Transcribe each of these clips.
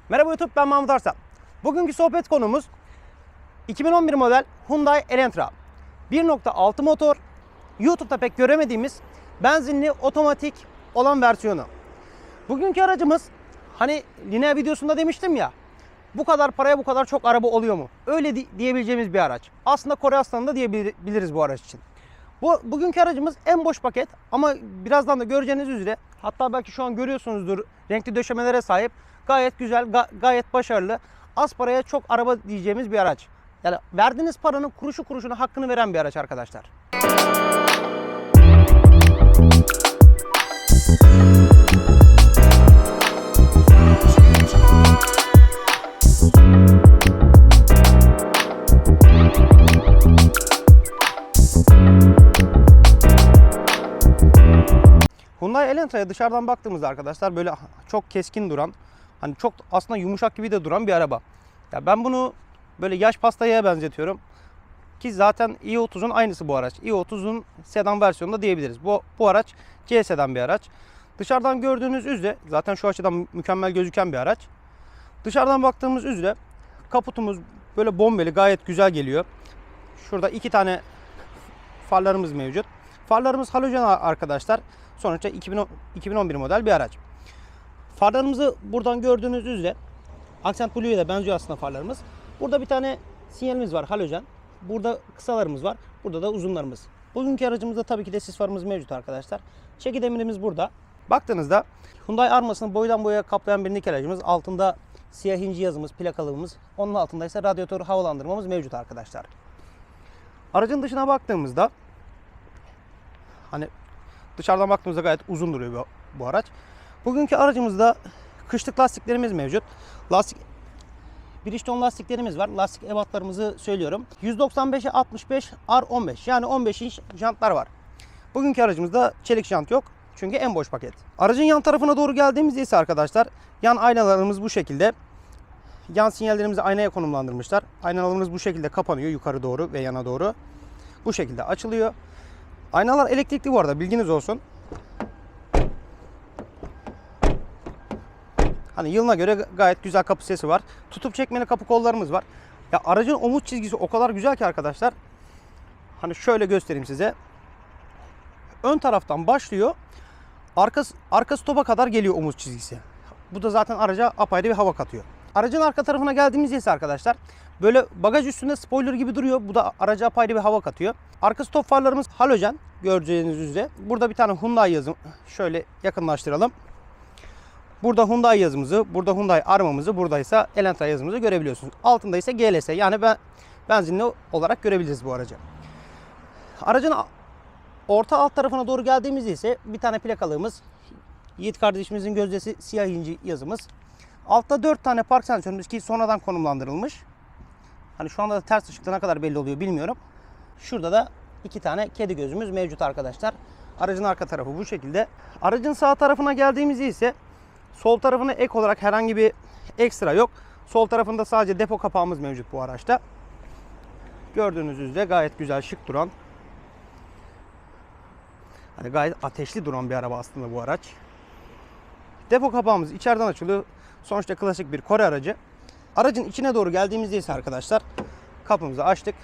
Merhaba YouTube, ben Mahmut Arslan. Bugünkü sohbet konumuz 2011 model Hyundai Elantra. 1.6 motor, YouTube'da pek göremediğimiz benzinli otomatik olan versiyonu. Bugünkü aracımız, hani Linea videosunda demiştim ya, bu kadar paraya bu kadar çok araba oluyor mu? Öyle diyebileceğimiz bir araç. Aslında Kore Aslanı da diyebiliriz bu araç için. Bugünkü aracımız en boş paket ama birazdan da göreceğiniz üzere, hatta belki şu an görüyorsunuzdur, renkli döşemelere sahip, gayet güzel, gayet başarılı, az paraya çok araba diyeceğimiz bir araç. Yani verdiğiniz paranın kuruşu kuruşuna hakkını veren bir araç arkadaşlar. Hyundai Elantra'ya dışarıdan baktığımızda arkadaşlar böyle çok keskin duran, hani çok aslında yumuşak gibi de duran bir araba. Ya ben bunu böyle yaş pastaya benzetiyorum. Ki zaten i30'un aynısı bu araç. i30'un sedan versiyonu da diyebiliriz. Bu araç C sedan bir araç. Dışarıdan gördüğünüz üzere zaten şu açıdan mükemmel gözüken bir araç. Dışarıdan baktığımız üzere kaputumuz böyle bombeli, gayet güzel geliyor. Şurada iki tane farlarımız mevcut. Farlarımız halojen arkadaşlar. Sonuçta 2011 model bir araç. Farlarımızı buradan gördüğünüz üzere Accent Blue'ya da benziyor aslında farlarımız. Burada bir tane sinyalimiz var, halojen. Burada kısalarımız var. Burada da uzunlarımız. Bugünkü aracımızda tabii ki de sis farımız mevcut arkadaşlar. Çeki demirimiz burada. Baktığınızda Hyundai armasını boydan boya kaplayan bir nikel aracımız. Altında siyah inci yazımız, plakalığımız. Onun altında ise radyatör havalandırmamız mevcut arkadaşlar. Aracın dışına baktığımızda, hani dışarıdan baktığımızda gayet uzun duruyor bu araç. Bugünkü aracımızda kışlık lastiklerimiz mevcut. Bridgestone lastiklerimiz var. Lastik ebatlarımızı söylüyorum. 195'e 65 R15, yani 15 inç jantlar var. Bugünkü aracımızda çelik jant yok. Çünkü en boş paket. Aracın yan tarafına doğru geldiğimizde ise arkadaşlar, yan aynalarımız bu şekilde. Yan sinyallerimizi aynaya konumlandırmışlar. Aynalarımız bu şekilde kapanıyor yukarı doğru ve yana doğru. Bu şekilde açılıyor. Aynalar elektrikli bu arada, bilginiz olsun. Hani yılına göre gayet güzel kapı sesi var. Tutup çekmeli kapı kollarımız var. Ya aracın omuz çizgisi o kadar güzel ki arkadaşlar. Hani şöyle göstereyim size. Ön taraftan başlıyor. Arka stopa kadar geliyor omuz çizgisi. Bu da zaten araca apayrı bir hava katıyor. Aracın arka tarafına geldiğimizde ise arkadaşlar, böyle bagaj üstünde spoiler gibi duruyor. Bu da araca apayrı bir hava katıyor. Arka stop farlarımız halojen, göreceğiniz üzere. Burada bir tane Hyundai yazım. Şöyle yakınlaştıralım. Burada Hyundai yazımızı, burada Hyundai armamızı, burada ise Elantra yazımızı görebiliyorsunuz. Altında ise GLS, yani benzinli olarak görebiliriz bu aracı. Aracın orta alt tarafına doğru geldiğimizde ise bir tane plakalığımız, Yiğit kardeşimizin gözdesi siyah inci yazımız. Altta 4 tane park sensörümüz ki sonradan konumlandırılmış. Hani şu anda da ters ışıkta ne kadar belli oluyor bilmiyorum. Şurada da 2 tane kedi gözümüz mevcut arkadaşlar. Aracın arka tarafı bu şekilde. Aracın sağ tarafına geldiğimizde ise sol tarafına ek olarak herhangi bir ekstra yok. Sol tarafında sadece depo kapağımız mevcut bu araçta. Gördüğünüz üzere gayet güzel, şık duran, hani gayet ateşli duran bir araba aslında bu araç. Depo kapağımız içeriden açılıyor. Sonuçta klasik bir Kore aracı. Aracın içine doğru geldiğimizde ise arkadaşlar, kapımızı açtık.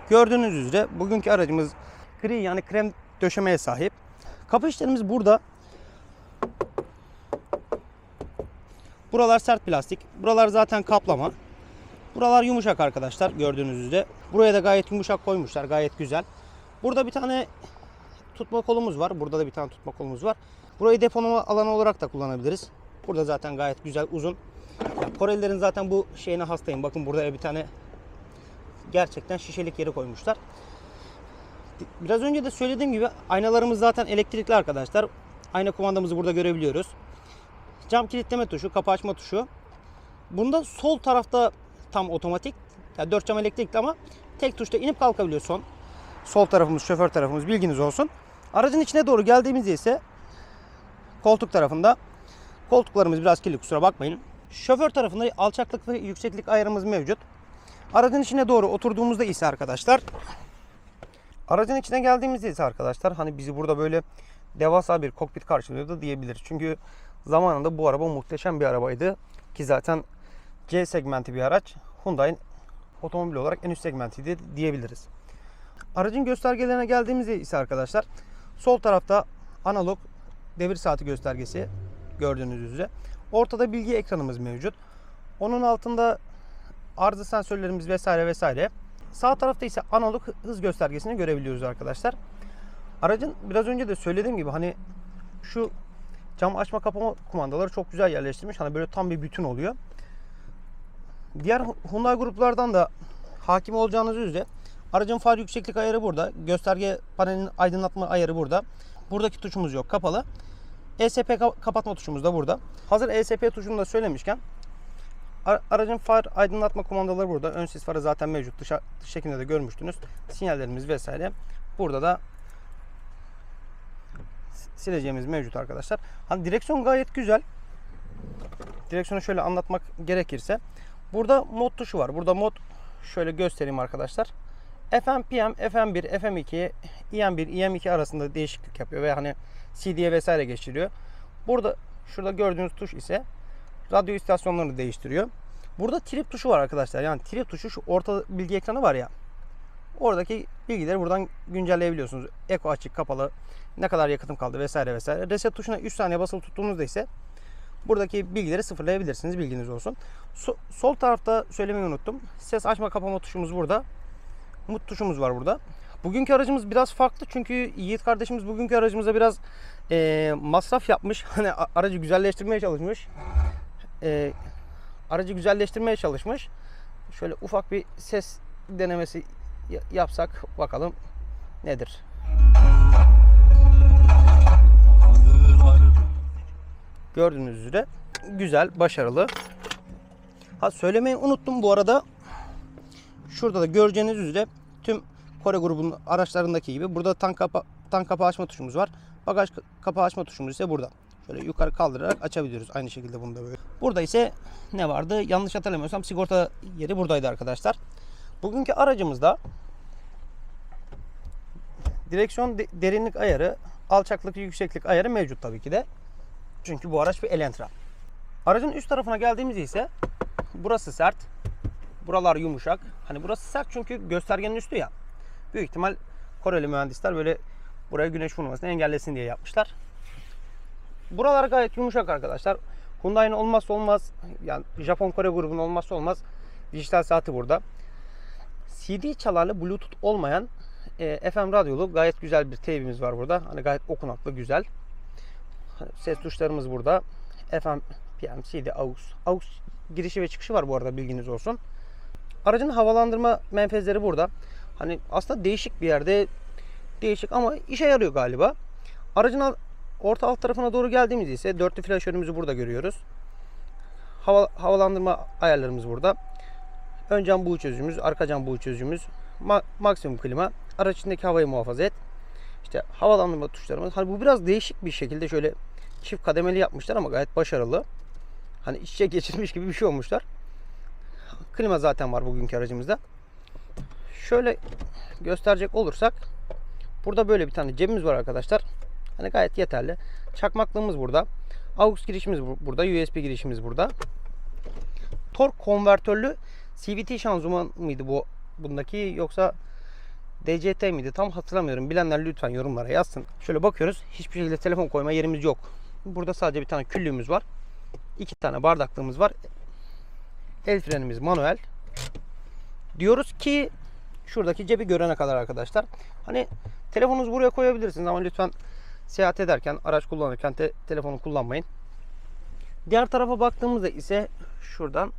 Gördüğünüz üzere bugünkü aracımız gri, yani krem döşemeye sahip. Kapı işlerimiz burada. Buralar sert plastik. Buralar zaten kaplama. Buralar yumuşak arkadaşlar, gördüğünüz üzere. Buraya da gayet yumuşak koymuşlar. Gayet güzel. Burada bir tane tutma kolumuz var. Burada da bir tane tutma kolumuz var. Burayı depolama alanı olarak da kullanabiliriz. Burada zaten gayet güzel, uzun. Ya, Korelilerin zaten bu şeyine hastayım. Bakın burada bir tane gerçekten şişelik yeri koymuşlar. Biraz önce de söylediğim gibi aynalarımız zaten elektrikli arkadaşlar. Ayna kumandamızı burada görebiliyoruz. Cam kilitleme tuşu, kapı açma tuşu. Bunda sol tarafta tam otomatik. Yani 4 cam elektrikli ama tek tuşta inip kalkabiliyor son. Sol tarafımız, şoför tarafımız, bilginiz olsun. Aracın içine doğru geldiğimizde ise koltuk tarafında, koltuklarımız biraz kirli, kusura bakmayın. Şoför tarafında alçaklık ve yükseklik ayarımız mevcut. Aracın içine doğru oturduğumuzda ise arkadaşlar, aracın içine geldiğimizde ise arkadaşlar, hani bizi burada böyle devasa bir kokpit karşılıyordu diyebiliriz. Çünkü zamanında bu araba muhteşem bir arabaydı. Ki zaten C segmenti bir araç. Hyundai'nin otomobil olarak en üst segmenti diyebiliriz. Aracın göstergelerine geldiğimizde ise arkadaşlar sol tarafta analog devir saati göstergesi gördüğünüz üzere. Ortada bilgi ekranımız mevcut. Onun altında arıza sensörlerimiz vesaire vesaire. Sağ tarafta ise analog hız göstergesini görebiliyoruz arkadaşlar. Aracın biraz önce de söylediğim gibi hani şu cam açma kapama kumandaları çok güzel yerleştirilmiş. Hani böyle tam bir bütün oluyor. Diğer Hyundai gruplardan da hakim olacağınız üzere aracın far yükseklik ayarı burada. Gösterge panelinin aydınlatma ayarı burada. Buradaki tuşumuz yok, kapalı. ESP kapatma tuşumuz da burada. Hazır ESP tuşunu da söylemişken aracın far aydınlatma kumandaları burada. Ön sis farı zaten mevcut. Dış şeklinde de görmüştünüz. Sinyallerimiz vesaire. Burada da sileceğimiz mevcut arkadaşlar. Hani direksiyon gayet güzel. Direksiyonu şöyle anlatmak gerekirse. Burada mod tuşu var. Burada mod şöyle göstereyim arkadaşlar. FM, PM, FM1, FM2, EM1, EM2 arasında değişiklik yapıyor ve hani CD'ye vesaire geçiriyor. Burada şurada gördüğünüz tuş ise radyo istasyonlarını değiştiriyor. Burada trip tuşu var arkadaşlar. Yani trip tuşu şu orta bilgi ekranı var ya. Oradaki bilgileri buradan güncelleyebiliyorsunuz. Eko açık, kapalı, ne kadar yakıtım kaldı vesaire vesaire. Reset tuşuna 3 saniye basılı tuttuğunuzda ise buradaki bilgileri sıfırlayabilirsiniz. Bilginiz olsun. Sol tarafta söylemeyi unuttum. Ses açma kapama tuşumuz burada. Mut tuşumuz var burada. Bugünkü aracımız biraz farklı çünkü Yiğit kardeşimiz bugünkü aracımıza biraz masraf yapmış. Hani aracı güzelleştirmeye çalışmış. Aracı güzelleştirmeye çalışmış. Şöyle ufak bir ses denemesi yapsak bakalım nedir? Gördüğünüz üzere güzel, başarılı. Ha söylemeyi unuttum bu arada. Şurada da göreceğiniz üzere tüm Kore grubunun araçlarındaki gibi burada tank kapağı açma tuşumuz var. Bagaj kapağı açma tuşumuz ise burada. Şöyle yukarı kaldırarak açabiliyoruz. Aynı şekilde bunu da böyle. Burada ise ne vardı? Yanlış hatırlamıyorsam sigorta yeri buradaydı arkadaşlar. Bugünkü aracımızda direksiyon derinlik ayarı, alçaklık, yükseklik ayarı mevcut tabii ki de. Çünkü bu araç bir Elantra. Aracın üst tarafına geldiğimizde ise burası sert. Buralar yumuşak. Hani burası sert çünkü göstergenin üstü ya. Büyük ihtimal Koreli mühendisler böyle buraya güneş vurmasını engellesin diye yapmışlar. Buralar gayet yumuşak arkadaşlar. Hyundai'nin olmazsa olmaz, yani Japon Kore grubunun olmazsa olmaz dijital saati burada. CD çalarlı, Bluetooth olmayan FM radyolu gayet güzel bir teybimiz var burada. Hani gayet okunaklı, güzel. Ses tuşlarımız burada. FM, PM, CD, AUX. AUX girişi ve çıkışı var bu arada, bilginiz olsun. Aracın havalandırma menfezleri burada. Hani aslında değişik bir yerde, değişik ama işe yarıyor galiba. Aracın orta alt tarafına doğru geldiğimizde ise dörtlü flaşörümüzü burada görüyoruz. Havalandırma ayarlarımız burada. Ön cam buğu çözücümüz, arka cam buğu çözücümüz, maksimum klima, araç içindeki havayı muhafaza et. İşte havalandırma tuşlarımız. Hani bu biraz değişik bir şekilde şöyle çift kademeli yapmışlar ama gayet başarılı. Hani iç içe geçirmiş gibi bir şey olmuşlar. Klima zaten var bugünkü aracımızda. Şöyle gösterecek olursak burada böyle bir tane cebimiz var arkadaşlar. Hani gayet yeterli. Çakmaklığımız burada. AUX girişimiz burada. USB girişimiz burada. Tork konvertörlü CVT şanzıman mıydı bundaki, yoksa DCT miydi? Tam hatırlamıyorum. Bilenler lütfen yorumlara yazsın. Şöyle bakıyoruz. Hiçbir şekilde telefon koyma yerimiz yok. Burada sadece bir tane küllüğümüz var. 2 tane bardaklığımız var. El frenimiz manuel. Diyoruz ki şuradaki cebi görene kadar arkadaşlar. Hani telefonunuzu buraya koyabilirsiniz ama lütfen seyahat ederken, araç kullanırken telefonu kullanmayın. Diğer tarafa baktığımızda ise şuradan,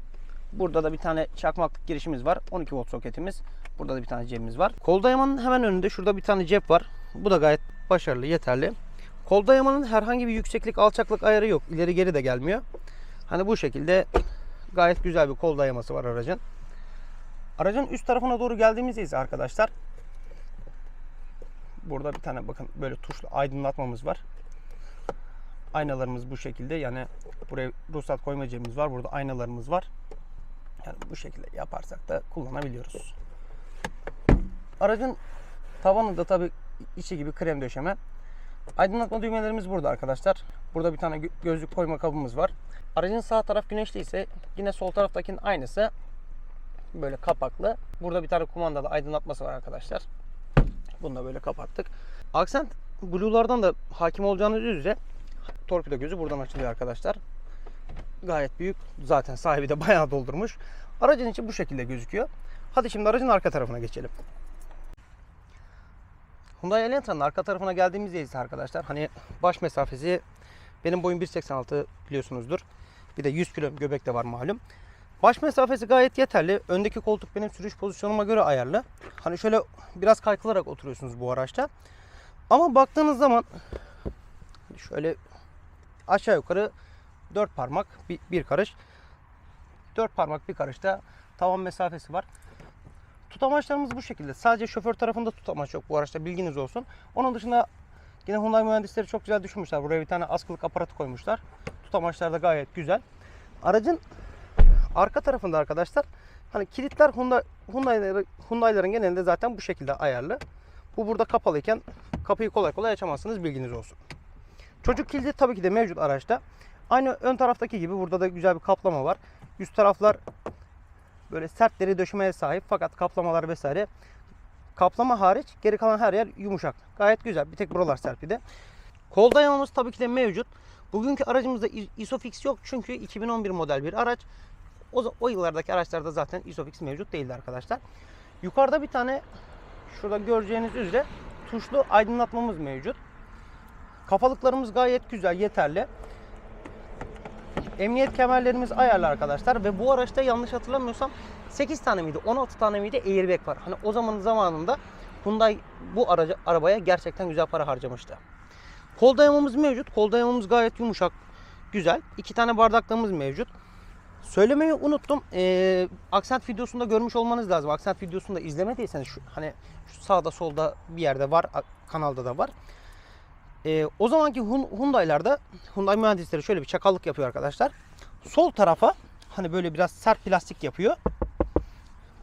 burada da bir tane çakmaklık girişimiz var. 12 volt soketimiz. Burada da bir tane cebimiz var. Kol dayamanın hemen önünde şurada bir tane cep var. Bu da gayet başarılı, yeterli. Kol dayamanın herhangi bir yükseklik, alçaklık ayarı yok. İleri geri de gelmiyor. Hani bu şekilde gayet güzel bir kol dayaması var aracın. Aracın üst tarafına doğru geldiğimizde ise arkadaşlar burada bir tane bakın böyle tuşlu aydınlatmamız var. Aynalarımız bu şekilde, yani buraya ruhsat koyma cebimiz var. Burada aynalarımız var. Yani bu şekilde yaparsak da kullanabiliyoruz. Aracın tavanı da tabi içi gibi krem döşeme. Aydınlatma düğmelerimiz burada arkadaşlar. Burada bir tane gözlük koyma kabımız var. Aracın sağ taraf güneşli ise yine sol taraftakinin aynısı. Böyle kapaklı. Burada bir tane kumandalı aydınlatması var arkadaşlar. Bunu da böyle kapattık. Accent Blue'lardan da hakim olacağınız üzere torpido gözü buradan açılıyor arkadaşlar. Gayet büyük. Zaten sahibi de bayağı doldurmuş. Aracın içi bu şekilde gözüküyor. Hadi şimdi aracın arka tarafına geçelim. Hyundai Elantra'nın arka tarafına geldiğimizde ise arkadaşlar hani baş mesafesi, benim boyum 1.86 biliyorsunuzdur. Bir de 100 kilo göbek de var malum. Baş mesafesi gayet yeterli. Öndeki koltuk benim sürüş pozisyonuma göre ayarlı. Hani şöyle biraz kaykılarak oturuyorsunuz bu araçta. Ama baktığınız zaman şöyle aşağı yukarı 4 parmak bir karış. 4 parmak bir karışta tavan mesafesi var. Tutamaçlarımız bu şekilde. Sadece şoför tarafında tutamaç yok bu araçta, bilginiz olsun. Onun dışında yine Hyundai mühendisleri çok güzel düşünmüşler. Buraya bir tane askılık aparatı koymuşlar. Tutamaçlar da gayet güzel. Aracın arka tarafında arkadaşlar hani kilitler Hyundai'ların genelinde zaten bu şekilde ayarlı. Bu burada kapalıyken kapıyı kolay kolay açamazsınız, bilginiz olsun. Çocuk kilidi tabii ki de mevcut araçta. Aynı ön taraftaki gibi burada da güzel bir kaplama var. Üst taraflar böyle sert deri döşemeye sahip fakat kaplamalar vesaire, kaplama hariç geri kalan her yer yumuşak. Gayet güzel. Bir tek buralar serpide. Kol dayamamız tabii ki de mevcut. Bugünkü aracımızda Isofix yok çünkü 2011 model bir araç. O yıllardaki araçlarda zaten Isofix mevcut değildi arkadaşlar. Yukarıda bir tane şurada göreceğiniz üzere tuşlu aydınlatmamız mevcut. Kafalıklarımız gayet güzel, yeterli. Emniyet kemerlerimiz ayarlı arkadaşlar ve bu araçta yanlış hatırlamıyorsam 8 tane miydi 16 tane miydi airbag var. Hani o zamanında Hyundai bu arabaya gerçekten güzel para harcamıştı. Kol dayamamız mevcut. Kol dayamamız gayet yumuşak, güzel. 2 tane bardaklığımız mevcut. Söylemeyi unuttum. Accent videosunda görmüş olmanız lazım. Accent videosunu da izlemediyseniz hani şu sağda solda bir yerde var. Kanalda da var. O zamanki Hyundai'larda Hyundai mühendisleri şöyle bir çakallık yapıyor arkadaşlar. Sol tarafa hani böyle biraz sert plastik yapıyor.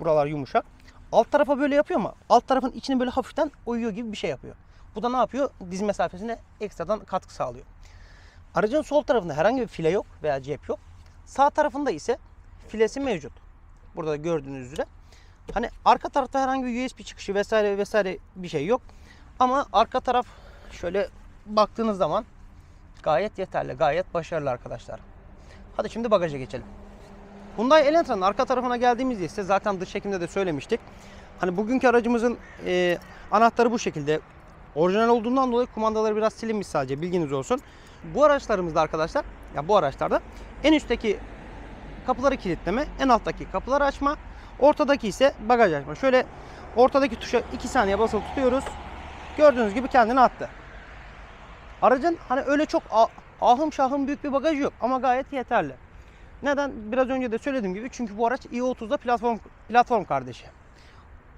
Buralar yumuşak. Alt tarafa böyle yapıyor ama alt tarafın içini böyle hafiften oyuyor gibi bir şey yapıyor. Bu da ne yapıyor? Diz mesafesine ekstradan katkı sağlıyor. Aracın sol tarafında herhangi bir file yok veya cep yok. Sağ tarafında ise filesi mevcut. Burada da gördüğünüz üzere. Hani arka tarafta herhangi bir USB çıkışı vesaire vesaire bir şey yok. Ama arka taraf şöyle baktığınız zaman gayet yeterli, gayet başarılı arkadaşlar. Hadi şimdi bagaja geçelim. Hyundai Elantra'nın arka tarafına geldiğimizde ise zaten dış çekimde de söylemiştik. Hani bugünkü aracımızın anahtarı bu şekilde. Orijinal olduğundan dolayı kumandaları biraz silinmiş, sadece bilginiz olsun. Bu araçlarımızda arkadaşlar, ya bu araçlarda en üstteki kapıları kilitleme, en alttaki kapıları açma, ortadaki ise bagaj açma. Şöyle ortadaki tuşa 2 saniye basılı tutuyoruz. Gördüğünüz gibi kendini attı. Aracın hani öyle çok ahım şahım büyük bir bagajı yok ama gayet yeterli. Neden? Biraz önce de söylediğim gibi, çünkü bu araç i30'da platform kardeşi.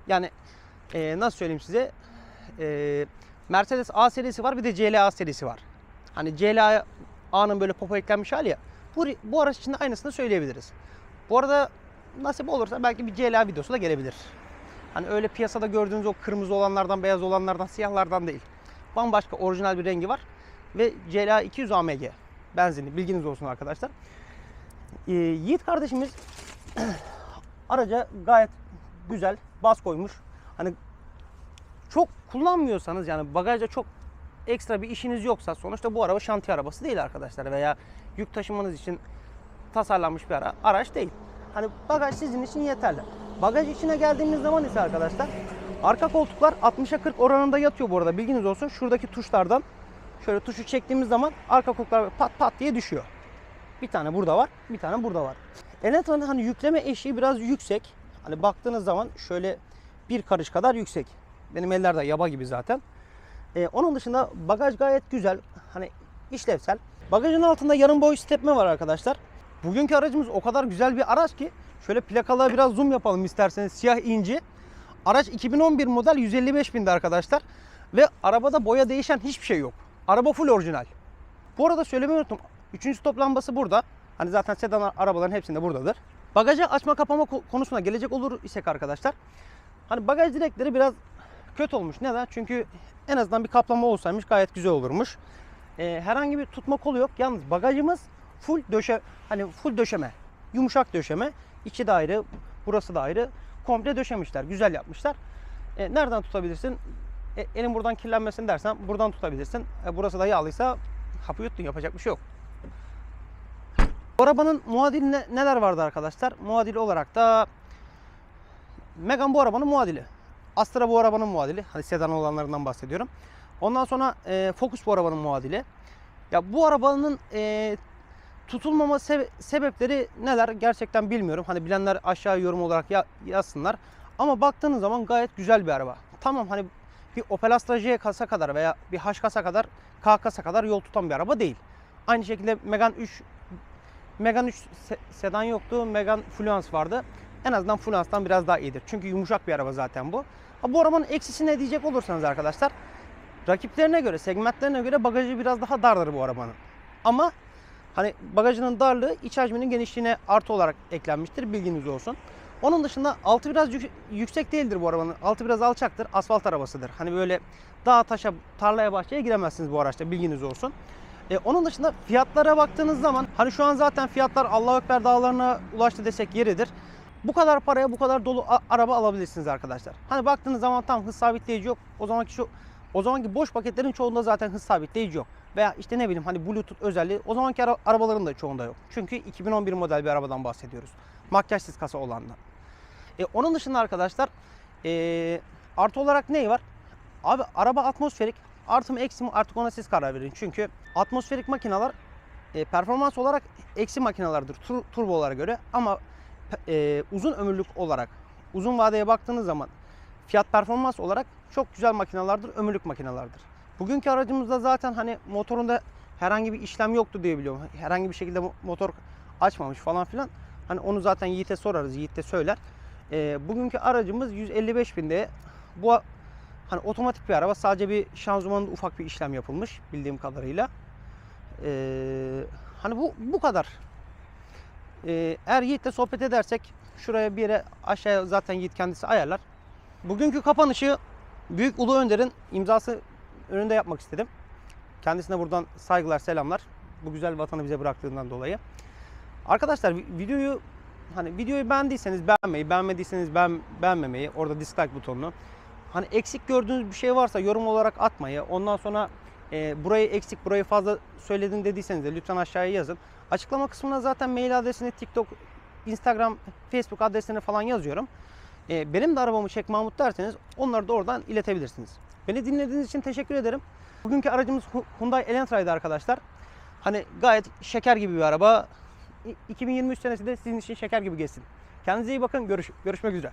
Yani nasıl söyleyeyim size, Mercedes A serisi var, bir de CLA serisi var. Hani CLA'nın böyle popo eklenmiş hali ya, bu araç için de aynısını söyleyebiliriz. Bu arada nasip olursa belki bir CLA videosu da gelebilir. Hani öyle piyasada gördüğünüz o kırmızı olanlardan, beyaz olanlardan, siyahlardan değil. Bambaşka orijinal bir rengi var. Ve CLA 200 AMG benzinli, bilginiz olsun arkadaşlar. Yiğit kardeşimiz araca gayet güzel bas koymuş. Hani çok kullanmıyorsanız, yani bagajda çok ekstra bir işiniz yoksa, sonuçta bu araba şantiye arabası değil arkadaşlar veya yük taşımanız için tasarlanmış bir araç değil. Hani bagaj sizin için yeterli. Bagaj içine geldiğimiz zaman ise arkadaşlar, arka koltuklar 60'a 40 oranında yatıyor bu arada, bilginiz olsun. Şuradaki tuşlardan şöyle tuşu çektiğimiz zaman arka koltuklar pat pat diye düşüyor. Bir tane burada var, bir tane burada var. Elantra'nın hani yükleme eşiği biraz yüksek. Hani baktığınız zaman şöyle bir karış kadar yüksek. Benim eller de yaba gibi zaten. Onun dışında bagaj gayet güzel. Hani işlevsel. Bagajın altında yarım boy stepme var arkadaşlar. Bugünkü aracımız o kadar güzel bir araç ki, şöyle plakalara biraz zoom yapalım isterseniz. Siyah inci. Araç 2011 model, 155.000'de arkadaşlar. Ve arabada boya değişen hiçbir şey yok. Araba full orijinal. Bu arada söylemeyi unuttum. 3. stop lambası burada. Hani zaten sedan arabaların hepsinde buradadır. Bagajı açma kapama konusuna gelecek olur isek arkadaşlar, hani bagaj direkleri biraz kötü olmuş. Neden? Çünkü en azından bir kaplama olsaymış gayet güzel olurmuş. Herhangi bir tutma kolu yok. Yalnız bagajımız full full döşeme. Yumuşak döşeme. İçi de ayrı, burası da ayrı. Komple döşemişler. Güzel yapmışlar. Nereden tutabilirsin? Elin buradan kirlenmesin dersen buradan tutabilirsin. Burası da yağlıysa hapı yuttun, yapacak bir şey yok. Bu arabanın muadili neler vardı arkadaşlar? Muadili olarak da Megane bu arabanın muadili. Astra bu arabanın muadili. Hani sedan olanlarından bahsediyorum. Ondan sonra Focus bu arabanın muadili. Ya bu arabanın tutulmama sebepleri neler gerçekten bilmiyorum. Hani bilenler aşağı yorum olarak yazsınlar. Ama baktığınız zaman gayet güzel bir araba. Tamam, hani bir Opel Astra J kasa kadar veya bir H kasa kadar, K kasa kadar yol tutan bir araba değil. Aynı şekilde Megane 3 sedan yoktu. Megane Fluence vardı. En azından Fluence'dan biraz daha iyidir. Çünkü yumuşak bir araba zaten bu. Bu arabanın eksisi ne diyecek olursanız arkadaşlar, rakiplerine göre, segmentlerine göre bagajı biraz daha dardır bu arabanın. Ama hani bagajının darlığı iç hacminin genişliğine artı olarak eklenmiştir. Bilginiz olsun. Onun dışında altı biraz yüksek değildir bu arabanın. Altı biraz alçaktır. Asfalt arabasıdır. Hani böyle dağa, taşa, tarlaya, bahçeye giremezsiniz bu araçta. Bilginiz olsun. Onun dışında fiyatlara baktığınız zaman hani şu an zaten fiyatlar Allahu Ekber dağlarına ulaştı desek yeridir. Bu kadar paraya bu kadar dolu araba alabilirsiniz arkadaşlar. Hani baktığınız zaman tam hız sabitleyici yok. O zamanki boş paketlerin çoğunda zaten hız sabitleyici yok. Veya işte ne bileyim hani Bluetooth özelliği o zamanki arabaların da çoğunda yok. Çünkü 2011 model bir arabadan bahsediyoruz. Makyajsız kasa olandan. Onun dışında arkadaşlar artı olarak neyi var? Abi araba atmosferik. Artı mı eksi mi artık ona siz karar verin. Çünkü atmosferik makineler performans olarak eksi makinelerdir turbolara göre. Ama uzun ömürlük olarak, uzun vadeye baktığınız zaman fiyat performans olarak çok güzel makinelerdir, ömürlük makinelerdir. Bugünkü aracımızda zaten hani motorunda herhangi bir işlem yoktu diye biliyorum. Herhangi bir şekilde motor açmamış falan filan. Hani onu zaten Yiğit'e sorarız, Yiğit de söyler. Bugünkü aracımız 155.000'de. Bu hani otomatik bir araba, sadece bir şanzımanında ufak bir işlem yapılmış bildiğim kadarıyla. Hani bu kadar. Eğer Yiğit'le sohbet edersek şuraya bir yere, aşağıya zaten Yiğit kendisi ayarlar. Bugünkü kapanışı Büyük Ulu Önder'in imzası önünde yapmak istedim. Kendisine buradan saygılar, selamlar. Bu güzel vatanı bize bıraktığından dolayı. Arkadaşlar videoyu beğendiyseniz beğenmeyi, beğenmediyseniz beğenmemeyi, orada dislike butonunu. Hani eksik gördüğünüz bir şey varsa yorum olarak atmayı, ondan sonra burayı eksik, burayı fazla söyledin dediyseniz de lütfen aşağıya yazın. Açıklama kısmına zaten mail adresini, TikTok, Instagram, Facebook adresini falan yazıyorum. Benim de arabamı çek Mahmut derseniz onları da oradan iletebilirsiniz. Beni dinlediğiniz için teşekkür ederim. Bugünkü aracımız Hyundai Elantra'ydı arkadaşlar. Hani gayet şeker gibi bir araba. 2023 senesi de sizin için şeker gibi geçsin. Kendinize iyi bakın. Görüşmek üzere.